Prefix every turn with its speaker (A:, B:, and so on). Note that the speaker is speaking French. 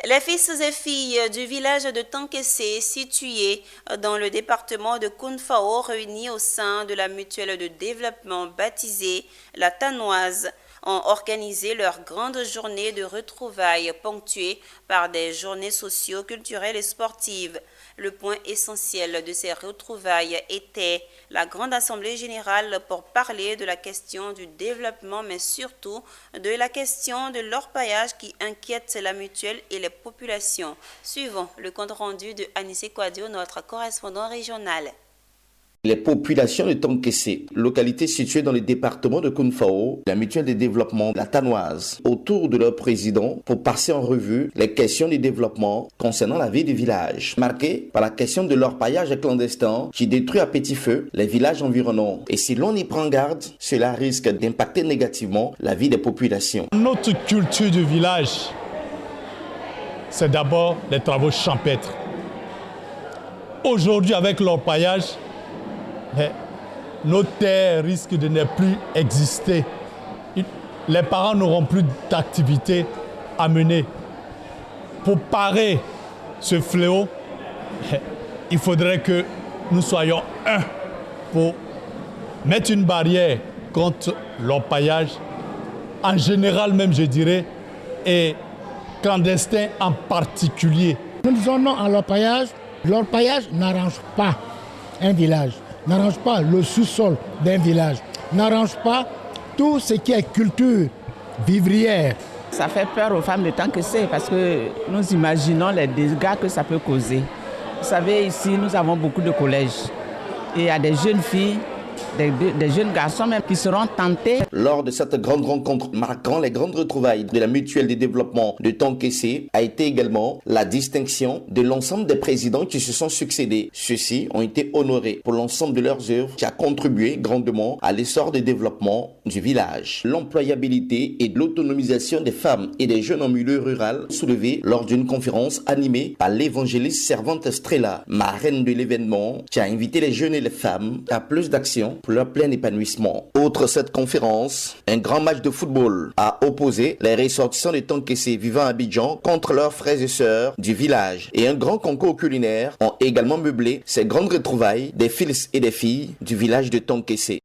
A: Les fils et filles du village de Tankessé, situé dans le département de Kounfao, réunis au sein de la mutuelle de développement baptisée La Tanoise, ont organisé leur grande journée de retrouvailles ponctuée par des journées socio-culturelles et sportives. Le point essentiel de ces retrouvailles était la grande assemblée générale pour parler de la question du développement, mais surtout de la question de l'orpaillage qui inquiète la mutuelle et les populations. Suivant le compte rendu de Anissé Kouadio, notre correspondant régional.
B: Les populations de Tankessé, localité située dans le département de Kounfao, la mutuelle de développement La Tanoise, autour de leur président pour passer en revue les questions du développement concernant la vie du village, marquée par la question de l'orpaillage clandestin qui détruit à petit feu les villages environnants. Et si l'on y prend garde, cela risque d'impacter négativement la vie des populations.
C: Notre culture du village, c'est d'abord les travaux champêtres. Aujourd'hui, avec l'orpaillage, nos terres risquent de ne plus exister. Les parents n'auront plus d'activité à mener. Pour parer ce fléau, il faudrait que nous soyons un pour mettre une barrière contre l'orpaillage, en général même je dirais, et clandestin en particulier.
D: Nous disons non à l'orpaillage. L'orpaillage n'arrange pas un village, n'arrange pas le sous-sol d'un village, n'arrange pas tout ce qui est culture vivrière.
E: Ça fait peur aux femmes de Tankessé parce que nous imaginons les dégâts que ça peut causer. Vous savez, ici, nous avons beaucoup de collèges. Et il y a des jeunes filles, des jeunes garçons même qui seront tentés.
B: Lors de cette grande rencontre marquant les grandes retrouvailles de la mutuelle de développement de Tankessé a été également la distinction de l'ensemble des présidents qui se sont succédés. Ceux-ci ont été honorés pour l'ensemble de leurs œuvres qui a contribué grandement à l'essor du développement du village. L'employabilité et l'autonomisation des femmes et des jeunes en milieu rural soulevée lors d'une conférence animée par l'évangéliste servante Strella, marraine de l'événement, qui a invité les jeunes et les femmes à plus d'actions pour leur plein épanouissement. Outre cette conférence, un grand match de football a opposé les ressortissants de Tankessé vivant à Abidjan contre leurs frères et sœurs du village, et un grand concours culinaire ont également meublé ces grandes retrouvailles des fils et des filles du village de Tankessé.